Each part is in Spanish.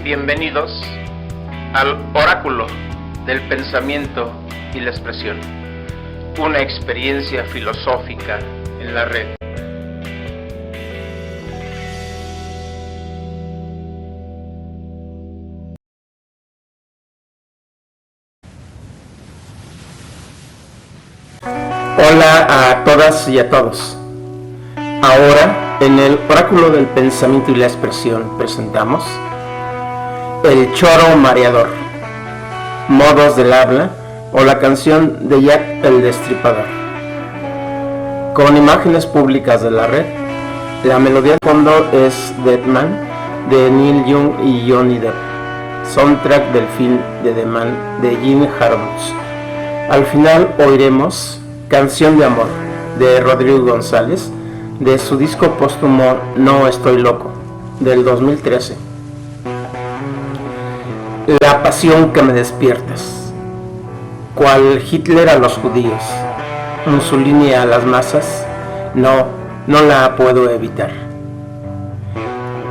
Bienvenidos al Oráculo del Pensamiento y la Expresión, una experiencia filosófica en la red. Hola a todas y a todos. Ahora, en el Oráculo del Pensamiento y la Expresión, presentamos El Choro Mareador, Modos del Habla o la canción de Jack el Destripador. Con imágenes públicas de la red, la melodía de fondo es Dead Man de Neil Young y Johnny Depp, soundtrack del film de The Man de Jim Jarmusch. Al final oiremos Canción de Amor de Rodrigo González, de su disco póstumo No Estoy Loco, del 2013. La pasión que me despiertas, cual Hitler a los judíos, Mussolini a las masas, no la puedo evitar.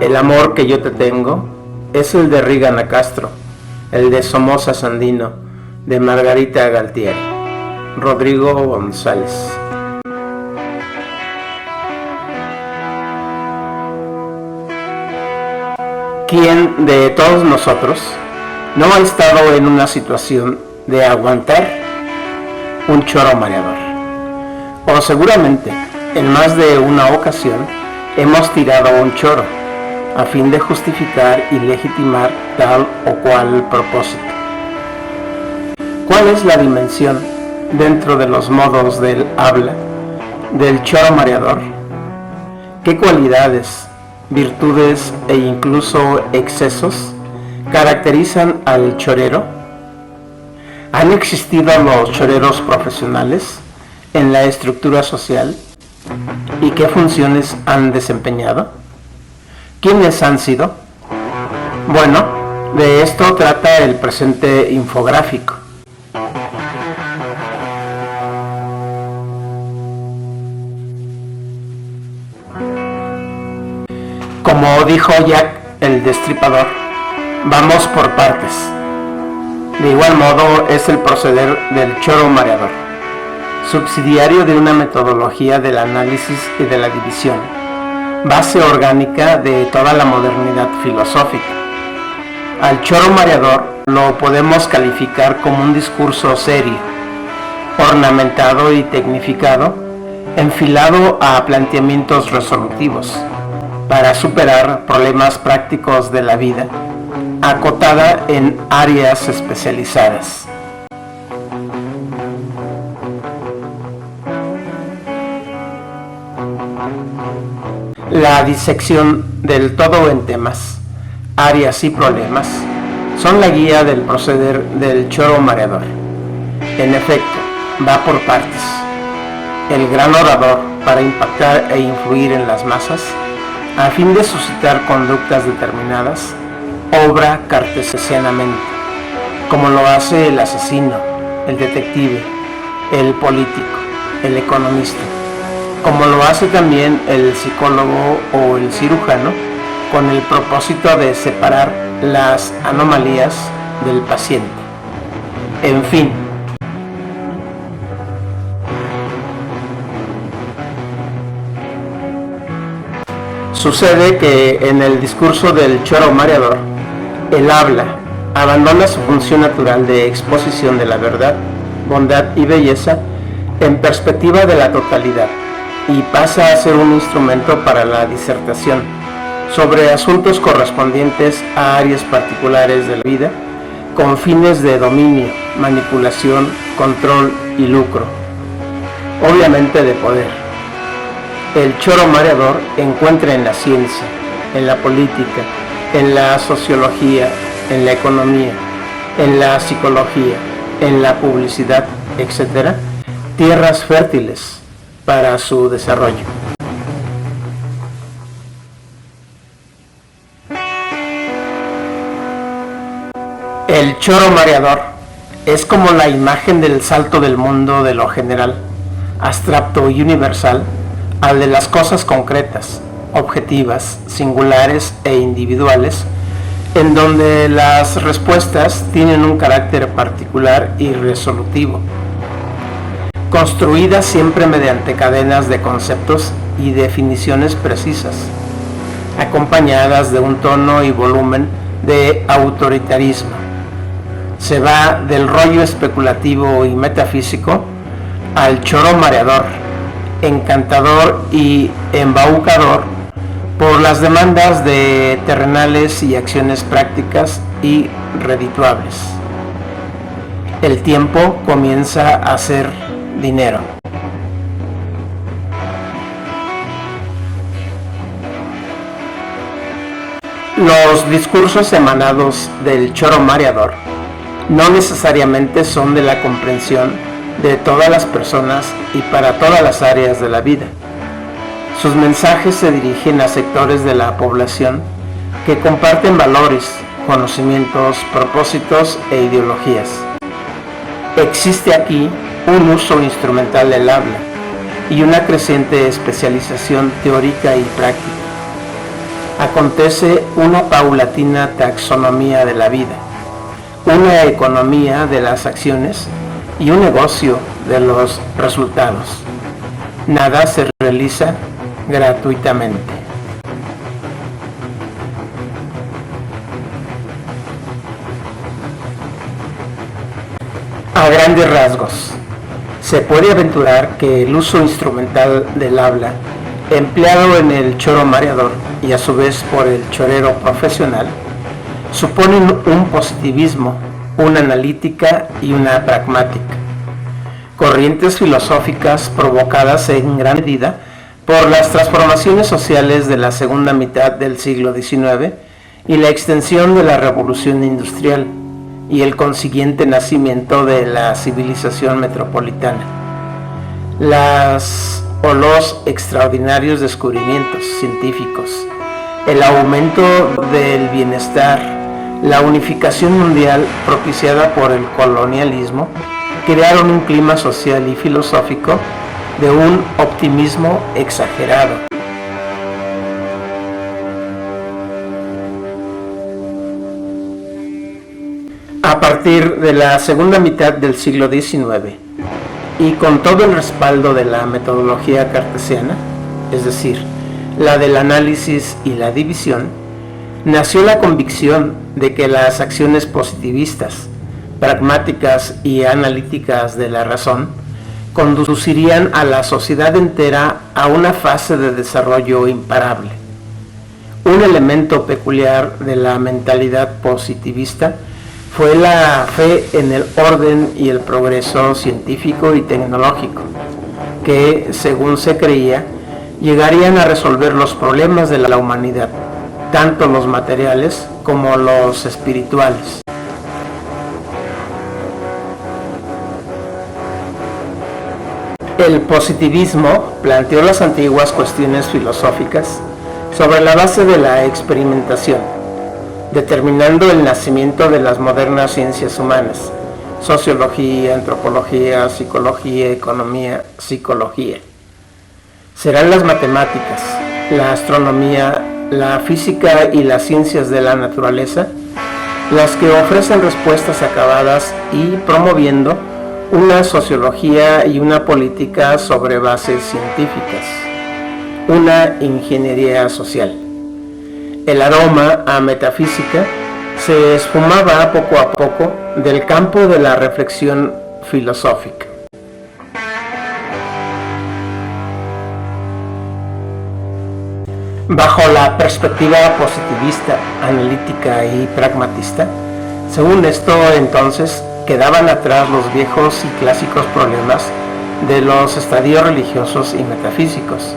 El amor que yo te tengo es el de Reagan a Castro, el de Somoza Sandino, de Margarita Galtieri. Rodrigo González. ¿Quién de todos nosotros no ha estado en una situación de aguantar un choro mareador? O seguramente en más de una ocasión hemos tirado un choro a fin de justificar y legitimar tal o cual propósito. ¿Cuál es la dimensión dentro de los modos del habla del choro mareador? ¿Qué cualidades, virtudes e incluso excesos caracterizan al chorero? ¿Han existido los choreros profesionales en la estructura social? ¿Y qué funciones han desempeñado? ¿Quiénes han sido? Bueno, de esto trata el presente infográfico. Como dijo Jack el Destripador, vamos por partes. De igual modo es el proceder del choro mareador, subsidiario de una metodología del análisis y de la división, base orgánica de toda la modernidad filosófica. Al choro mareador lo podemos calificar como un discurso serio, ornamentado y tecnificado, enfilado a planteamientos resolutivos para superar problemas prácticos de la vida, acotada en áreas especializadas. La disección del todo en temas, áreas y problemas son la guía del proceder del choro mareador. En efecto, va por partes. El gran orador, para impactar e influir en las masas, a fin de suscitar conductas determinadas, obra cartesianamente, como lo hace el asesino, el detective, el político, el economista, como lo hace también el psicólogo o el cirujano, con el propósito de separar las anomalías del paciente. En fin, sucede que en el discurso del choro mareador, el habla abandona su función natural de exposición de la verdad, bondad y belleza en perspectiva de la totalidad y pasa a ser un instrumento para la disertación sobre asuntos correspondientes a áreas particulares de la vida con fines de dominio, manipulación, control y lucro, obviamente de poder. El choro mareador encuentra en la ciencia, en la política, en la sociología, en la economía, en la psicología, en la publicidad, etc., tierras fértiles para su desarrollo. El choro mareador es como la imagen del salto del mundo de lo general, abstracto y universal, al de las cosas concretas, objetivas, singulares e individuales, en donde las respuestas tienen un carácter particular y resolutivo, construidas siempre mediante cadenas de conceptos y definiciones precisas, acompañadas de un tono y volumen de autoritarismo. Se va del rollo especulativo y metafísico al choro mareador, encantador y embaucador por las demandas de terrenales y acciones prácticas y redituables. El tiempo comienza a ser dinero. Los discursos emanados del choro mareador no necesariamente son de la comprensión de todas las personas y para todas las áreas de la vida. Sus mensajes se dirigen a sectores de la población que comparten valores, conocimientos, propósitos e ideologías. Existe aquí un uso instrumental del habla y una creciente especialización teórica y práctica. Acontece una paulatina taxonomía de la vida, una economía de las acciones y un negocio de los resultados. Nada se realiza gratuitamente. A grandes rasgos, se puede aventurar que el uso instrumental del habla, empleado en el choro mareador y a su vez por el chorero profesional, suponen un positivismo, una analítica y una pragmática, corrientes filosóficas provocadas en gran medida por las transformaciones sociales de la segunda mitad del siglo XIX y la extensión de la revolución industrial y el consiguiente nacimiento de la civilización metropolitana. Los extraordinarios descubrimientos científicos, el aumento del bienestar, la unificación mundial propiciada por el colonialismo, crearon un clima social y filosófico de un optimismo exagerado. A partir de la segunda mitad del siglo XIX, y con todo el respaldo de la metodología cartesiana, es decir, la del análisis y la división, nació la convicción de que las acciones positivistas, pragmáticas y analíticas de la razón conducirían a la sociedad entera a una fase de desarrollo imparable. Un elemento peculiar de la mentalidad positivista fue la fe en el orden y el progreso científico y tecnológico, que, según se creía, llegarían a resolver los problemas de la humanidad, tanto los materiales como los espirituales. El positivismo planteó las antiguas cuestiones filosóficas sobre la base de la experimentación, determinando el nacimiento de las modernas ciencias humanas: sociología, antropología, psicología, economía, psicología. Serán las matemáticas, la astronomía, la física y las ciencias de la naturaleza las que ofrecen respuestas acabadas y promoviendo una sociología y una política sobre bases científicas, una ingeniería social. El aroma a metafísica se esfumaba poco a poco del campo de la reflexión filosófica. Bajo la perspectiva positivista, analítica y pragmatista, según esto entonces quedaban atrás los viejos y clásicos problemas de los estadios religiosos y metafísicos,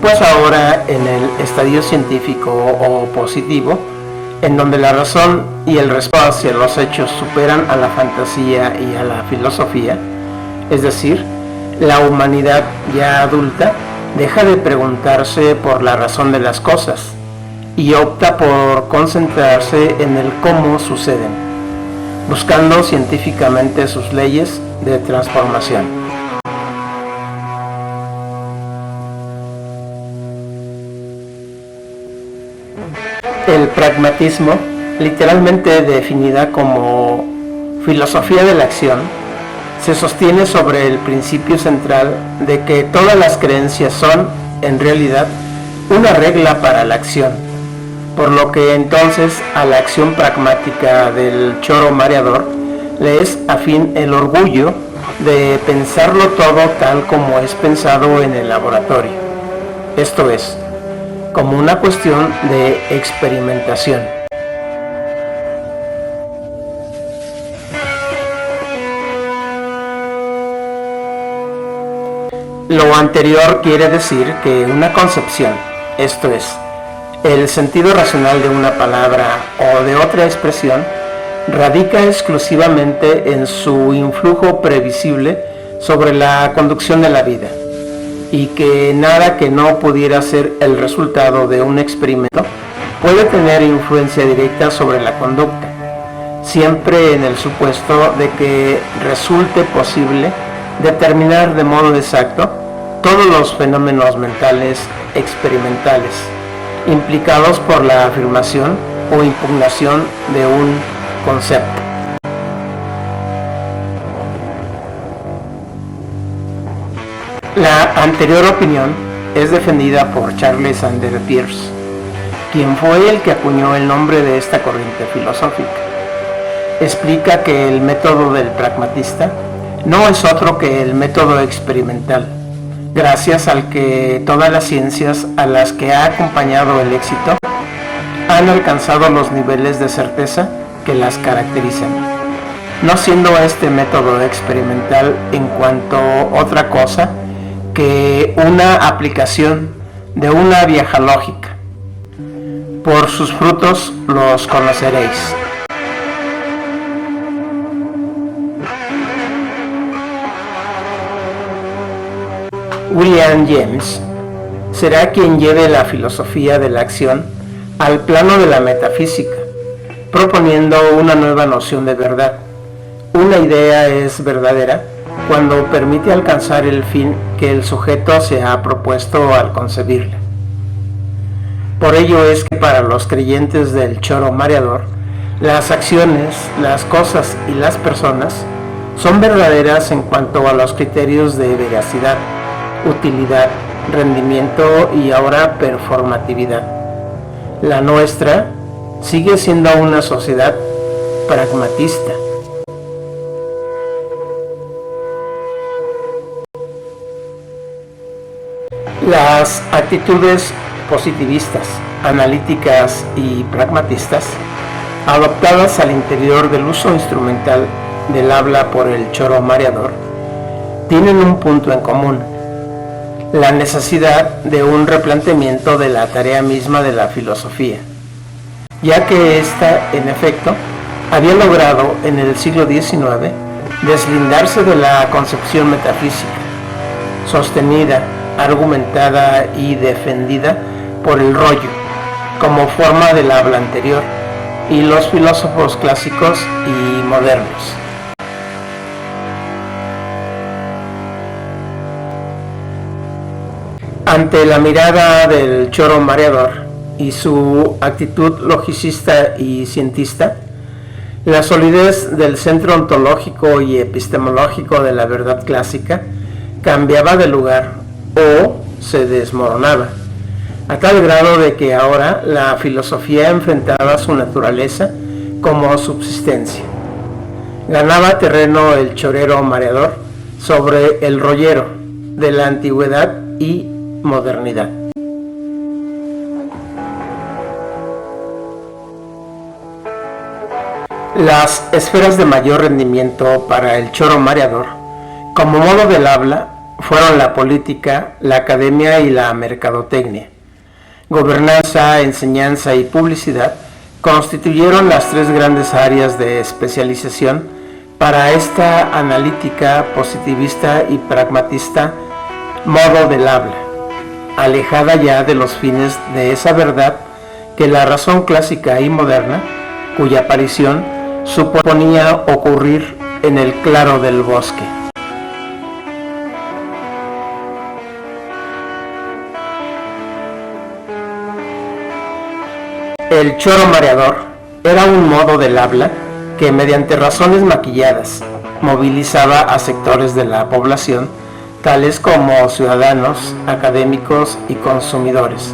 pues ahora en el estadio científico o positivo, en donde la razón y el respeto hacia los hechos superan a la fantasía y a la filosofía, es decir, la humanidad ya adulta deja de preguntarse por la razón de las cosas y opta por concentrarse en el cómo suceden, buscando científicamente sus leyes de transformación. El pragmatismo literalmente definida como filosofía de la acción, se sostiene sobre el principio central de que todas las creencias son, en realidad, una regla para la acción, por lo que entonces a la acción pragmática del choro mareador le es afín el orgullo de pensarlo todo tal como es pensado en el laboratorio, esto es, como una cuestión de experimentación. Lo anterior quiere decir que una concepción, esto es, el sentido racional de una palabra o de otra expresión, radica exclusivamente en su influjo previsible sobre la conducción de la vida, y que nada que no pudiera ser el resultado de un experimento puede tener influencia directa sobre la conducta, siempre en el supuesto de que resulte posible determinar de modo exacto todos los fenómenos mentales experimentales implicados por la afirmación o impugnación de un concepto. La anterior opinión es defendida por Charles Sanders Peirce, quien fue el que acuñó el nombre de esta corriente filosófica. Explica que el método del pragmatista no es otro que el método experimental, gracias al que todas las ciencias a las que ha acompañado el éxito han alcanzado los niveles de certeza que las caracterizan, no siendo este método experimental en cuanto otra cosa que una aplicación de una vieja lógica. Por sus frutos los conoceréis. William James será quien lleve la filosofía de la acción al plano de la metafísica, proponiendo una nueva noción de verdad. Una idea es verdadera cuando permite alcanzar el fin que el sujeto se ha propuesto al concebirla. Por ello es que para los creyentes del choro mareador, las acciones, las cosas y las personas son verdaderas en cuanto a los criterios de veracidad, utilidad, rendimiento y ahora performatividad. La nuestra sigue siendo una sociedad pragmatista. Las actitudes positivistas, analíticas y pragmatistas, adoptadas al interior del uso instrumental del habla por el choro mareador, tienen un punto en común: la necesidad de un replanteamiento de la tarea misma de la filosofía, ya que ésta, en efecto, había logrado en el siglo XIX deslindarse de la concepción metafísica, sostenida, argumentada y defendida por el rollo, como forma del habla anterior, y los filósofos clásicos y modernos. Ante la mirada del choro mareador y su actitud logicista y cientista, la solidez del centro ontológico y epistemológico de la verdad clásica cambiaba de lugar o se desmoronaba, a tal grado de que ahora la filosofía enfrentaba su naturaleza como subsistencia. Ganaba terreno el chorero mareador sobre el rollero de la antigüedad y modernidad. Las esferas de mayor rendimiento para el choro mareador, como modo del habla, fueron la política, la academia y la mercadotecnia. Gobernanza, enseñanza y publicidad constituyeron las tres grandes áreas de especialización para esta analítica, positivista y pragmatista modo del habla, alejada ya de los fines de esa verdad que la razón clásica y moderna, cuya aparición suponía ocurrir en el claro del bosque. El choro mareador era un modo del habla que mediante razones maquilladas movilizaba a sectores de la población, tales como ciudadanos, académicos y consumidores,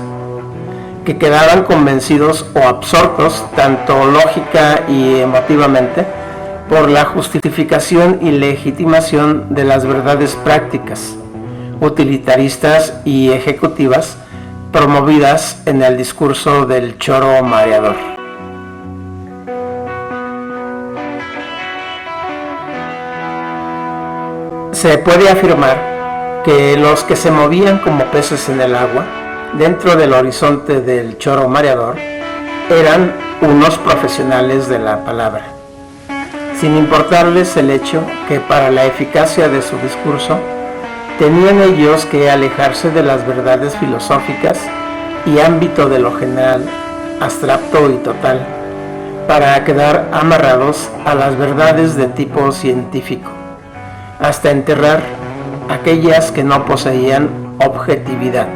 que quedaban convencidos o absortos tanto lógica y emotivamente por la justificación y legitimación de las verdades prácticas, utilitaristas y ejecutivas promovidas en el discurso del choro mareador. Se puede afirmar que los que se movían como peces en el agua dentro del horizonte del choro mareador eran unos profesionales de la palabra, sin importarles el hecho que para la eficacia de su discurso tenían ellos que alejarse de las verdades filosóficas y ámbito de lo general, abstracto y total, para quedar amarrados a las verdades de tipo científico, hasta enterrar aquellas que no poseían objetividad.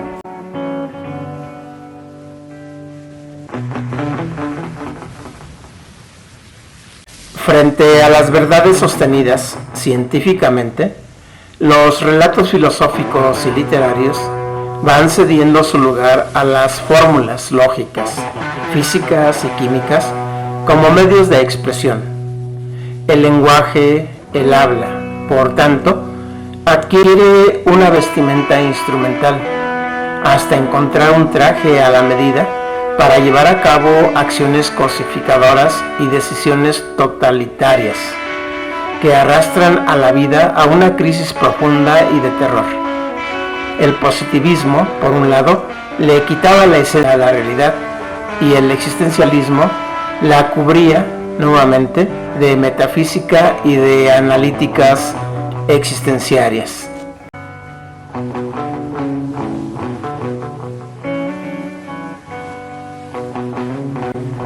Frente a las verdades sostenidas científicamente, los relatos filosóficos y literarios van cediendo su lugar a las fórmulas lógicas, físicas y químicas como medios de expresión. El lenguaje, el habla, por tanto, adquiere una vestimenta instrumental, hasta encontrar un traje a la medida para llevar a cabo acciones cosificadoras y decisiones totalitarias que arrastran a la vida a una crisis profunda y de terror. El positivismo, por un lado, le quitaba la esencia a la realidad, y el existencialismo la cubría nuevamente de metafísica y de analíticas existenciarias.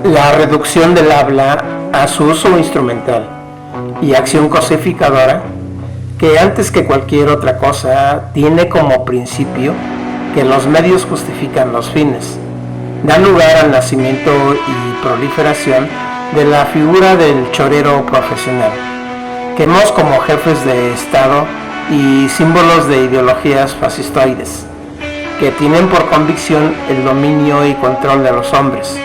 La reducción del habla a su uso instrumental y acción cosificadora, que antes que cualquier otra cosa tiene como principio que los medios justifican los fines, da lugar al nacimiento y proliferación de la figura del chorero profesional, que vemos como jefes de Estado y símbolos de ideologías fascistoides, que tienen por convicción el dominio y control de los hombres,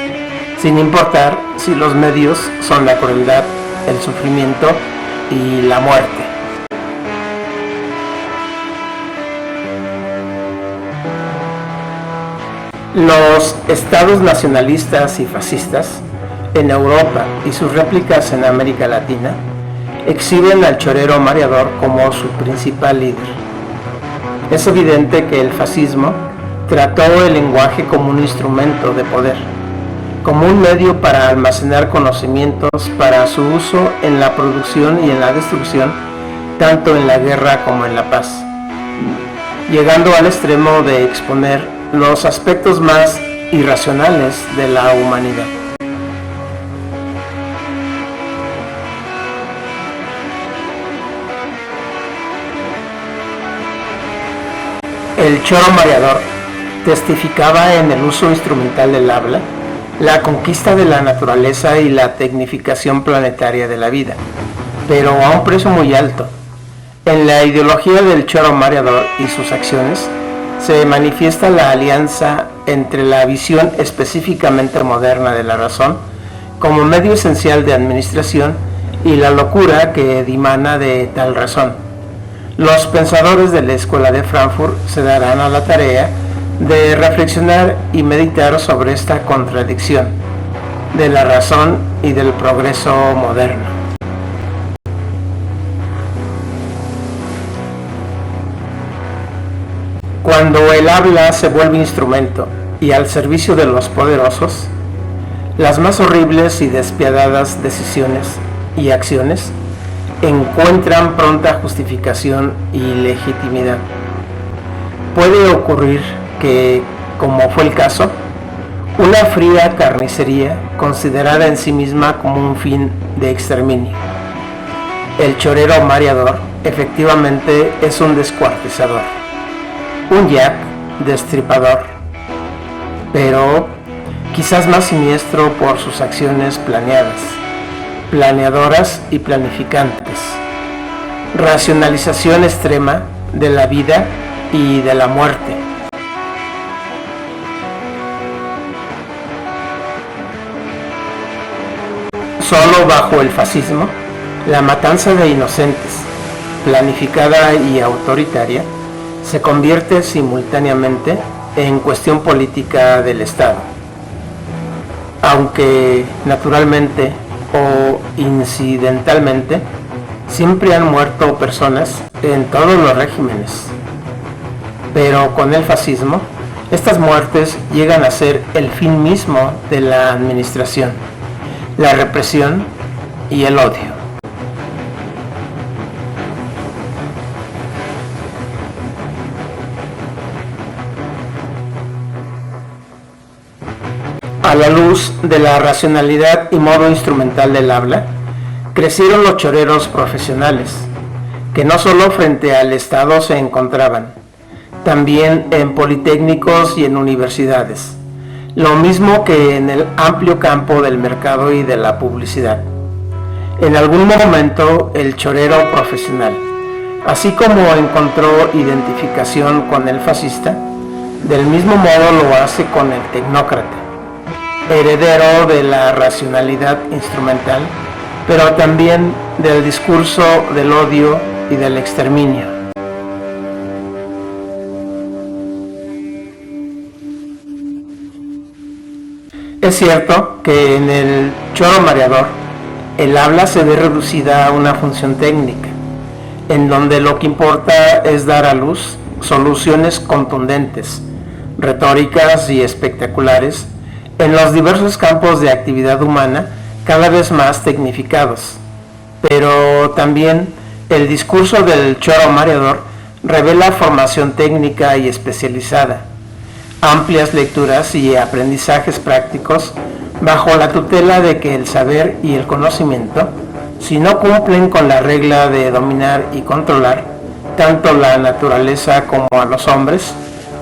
sin importar si los medios son la crueldad, el sufrimiento y la muerte. Los estados nacionalistas y fascistas en Europa y sus réplicas en América Latina exhiben al chorero mareador como su principal líder. Es evidente que el fascismo trató el lenguaje como un instrumento de poder, como un medio para almacenar conocimientos para su uso en la producción y en la destrucción, tanto en la guerra como en la paz, llegando al extremo de exponer los aspectos más irracionales de la humanidad. El choro mareador testificaba en el uso instrumental del habla la conquista de la naturaleza y la tecnificación planetaria de la vida, pero a un precio muy alto. En la ideología del choro mareador y sus acciones se manifiesta la alianza entre la visión específicamente moderna de la razón como medio esencial de administración y la locura que dimana de tal razón. Los pensadores de la Escuela de Frankfurt se darán a la tarea de reflexionar y meditar sobre esta contradicción de la razón y del progreso moderno. Cuando el habla se vuelve instrumento y al servicio de los poderosos, las más horribles y despiadadas decisiones y acciones encuentran pronta justificación y legitimidad. Puede ocurrir que, como fue el caso, una fría carnicería considerada en sí misma como un fin de exterminio. El chorero mareador efectivamente es un descuartizador, un jack destripador, pero quizás más siniestro por sus acciones planeadas, planeadoras y planificantes. Racionalización extrema de la vida y de la muerte. Solo bajo el fascismo, la matanza de inocentes, planificada y autoritaria, se convierte simultáneamente en cuestión política del Estado. Aunque naturalmente o incidentalmente, siempre han muerto personas en todos los regímenes. Pero con el fascismo, estas muertes llegan a ser el fin mismo de la administración, la represión y el odio. A la luz de la racionalidad y modo instrumental del habla, crecieron los choreros profesionales, que no solo frente al Estado se encontraban, también en politécnicos y en universidades, lo mismo que en el amplio campo del mercado y de la publicidad. En algún momento el chorero profesional, así como encontró identificación con el fascista, del mismo modo lo hace con el tecnócrata, heredero de la racionalidad instrumental, pero también del discurso del odio y del exterminio. Es cierto que en el choro mareador el habla se ve reducida a una función técnica, en donde lo que importa es dar a luz soluciones contundentes, retóricas y espectaculares en los diversos campos de actividad humana cada vez más tecnificados. Pero también el discurso del choro mareador revela formación técnica y especializada, amplias lecturas y aprendizajes prácticos bajo la tutela de que el saber y el conocimiento, si no cumplen con la regla de dominar y controlar tanto la naturaleza como a los hombres,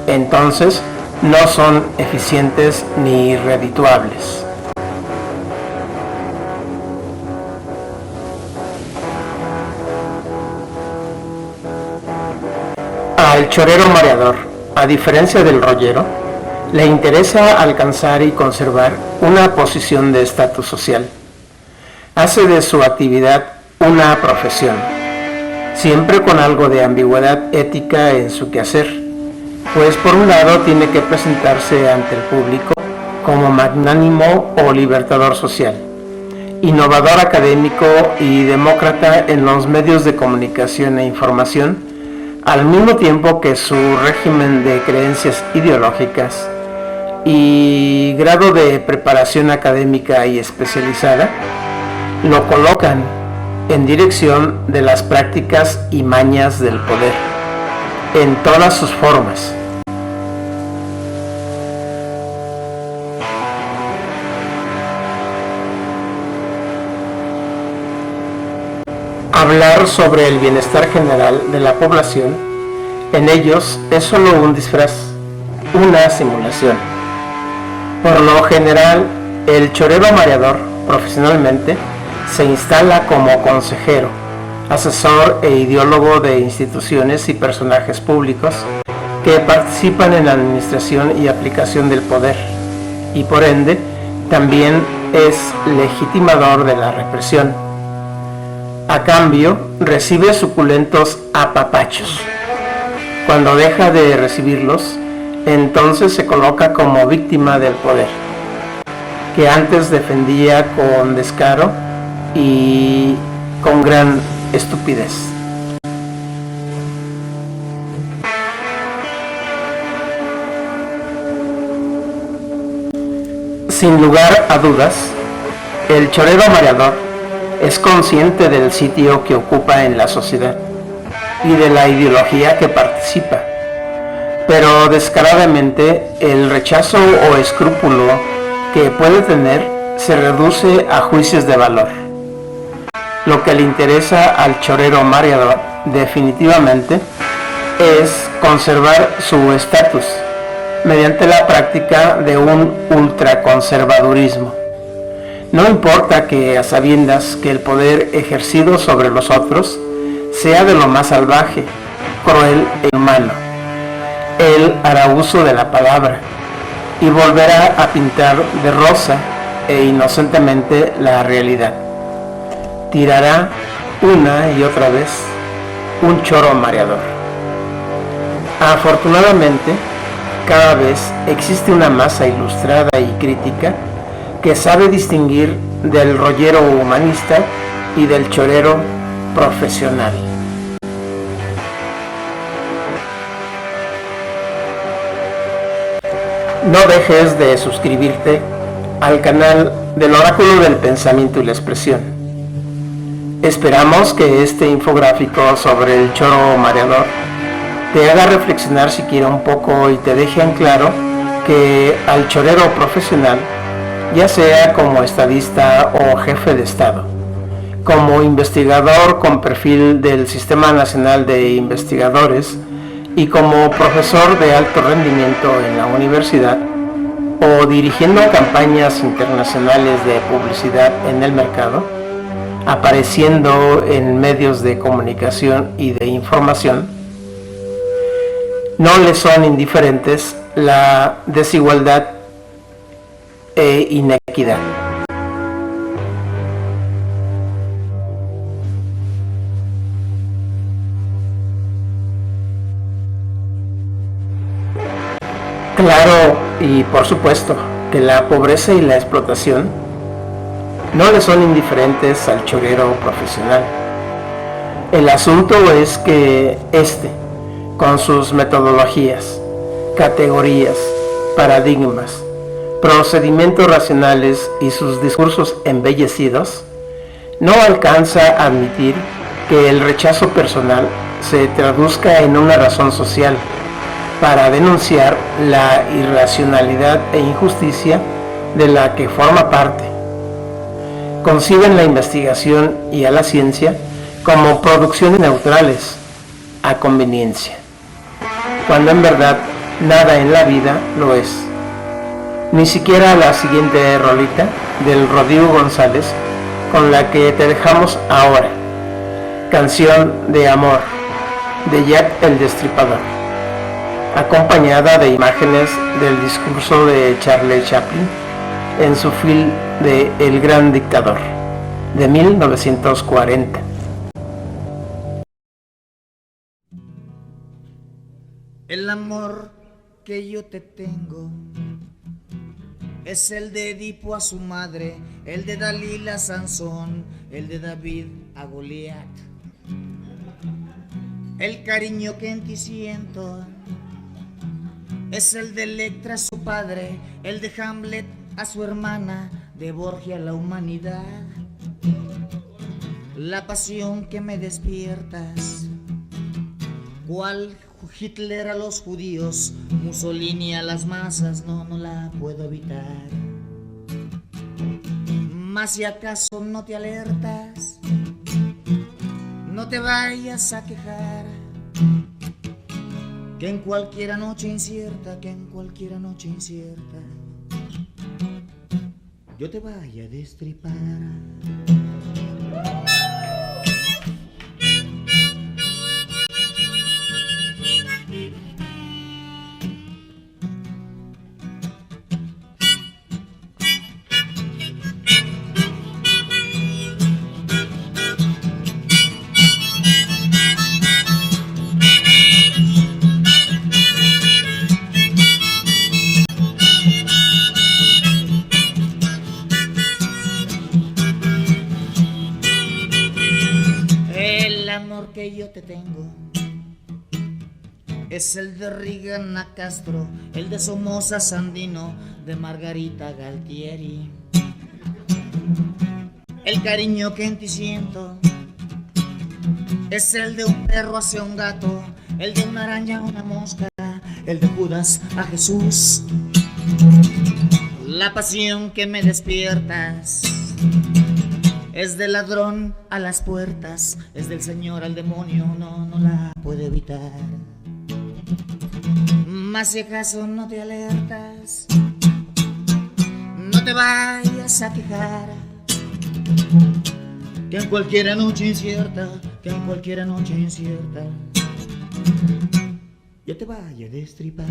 entonces no son eficientes ni redituables. Al chorero mareador, a diferencia del rollero, le interesa alcanzar y conservar una posición de estatus social. Hace de su actividad una profesión, siempre con algo de ambigüedad ética en su quehacer, pues por un lado tiene que presentarse ante el público como magnánimo o libertador social, innovador académico y demócrata en los medios de comunicación e información, al mismo tiempo que su régimen de creencias ideológicas y grado de preparación académica y especializada lo colocan en dirección de las prácticas y mañas del poder, en todas sus formas. Hablar sobre el bienestar general de la población, en ellos es solo un disfraz, una simulación. Por lo general, el chorero mareador, profesionalmente, se instala como consejero, asesor e ideólogo de instituciones y personajes públicos que participan en la administración y aplicación del poder, y por ende, también es legitimador de la represión. A cambio, recibe suculentos apapachos. Cuando deja de recibirlos, entonces se coloca como víctima del poder, que antes defendía con descaro y con gran estupidez. Sin lugar a dudas, el chorero mareador es consciente del sitio que ocupa en la sociedad y de la ideología que participa, pero descaradamente el rechazo o escrúpulo que puede tener se reduce a juicios de valor. Lo que le interesa al chorero mareador definitivamente es conservar su estatus, mediante la práctica de un ultraconservadurismo. No importa que, a sabiendas que el poder ejercido sobre los otros sea de lo más salvaje, cruel e inhumano, él hará uso de la palabra y volverá a pintar de rosa e inocentemente la realidad. Tirará una y otra vez un choro mareador. Afortunadamente, cada vez existe una masa ilustrada y crítica que sabe distinguir del rollero humanista y del chorero profesional. No dejes de suscribirte al canal del Oráculo del Pensamiento y la Expresión. Esperamos que este infográfico sobre el choro mareador te haga reflexionar siquiera un poco y te deje en claro que al chorero profesional, ya sea como estadista o jefe de Estado, como investigador con perfil del Sistema Nacional de Investigadores y como profesor de alto rendimiento en la universidad, o dirigiendo campañas internacionales de publicidad en el mercado, apareciendo en medios de comunicación y de información, no le son indiferentes la desigualdad e inequidad. Claro, y por supuesto que la pobreza y la explotación no le son indiferentes al chorero profesional. El asunto es que con sus metodologías, categorías, paradigmas, procedimientos racionales y sus discursos embellecidos, no alcanza a admitir que el rechazo personal se traduzca en una razón social para denunciar la irracionalidad e injusticia de la que forma parte. Conciben la investigación y a la ciencia como producciones neutrales, a conveniencia, cuando en verdad nada en la vida lo es. Ni siquiera la siguiente rolita del Rodrigo González, con la que te dejamos ahora, Canción de Amor, de Jack el Destripador, acompañada de imágenes del discurso de Charles Chaplin en su film de El Gran Dictador, de 1940. El amor que yo te tengo es el de Edipo a su madre, el de Dalila a Sansón, el de David a Goliat. El cariño que en ti siento es el de Electra a su padre, el de Hamlet a su hermana, de Borgia a la humanidad. La pasión que me despiertas, cual Hitler a los judíos, Mussolini a las masas, no la puedo evitar. Mas si acaso no te alertas, no te vayas a quejar, que en cualquier noche incierta, yo te vaya a destripar. Que yo te tengo es el de Reagan a Castro, el de Somoza Sandino, de Margarita Galtieri. El cariño que en ti siento es el de un perro hacia un gato, el de una araña a una mosca, el de Judas a Jesús. La pasión que me despiertas es del ladrón a las puertas, es del Señor al demonio, no la puedo evitar. Mas si acaso no te alertas, no te vayas a quejar, que en cualquier noche incierta, que en cualquier noche incierta, yo te vaya a destripar.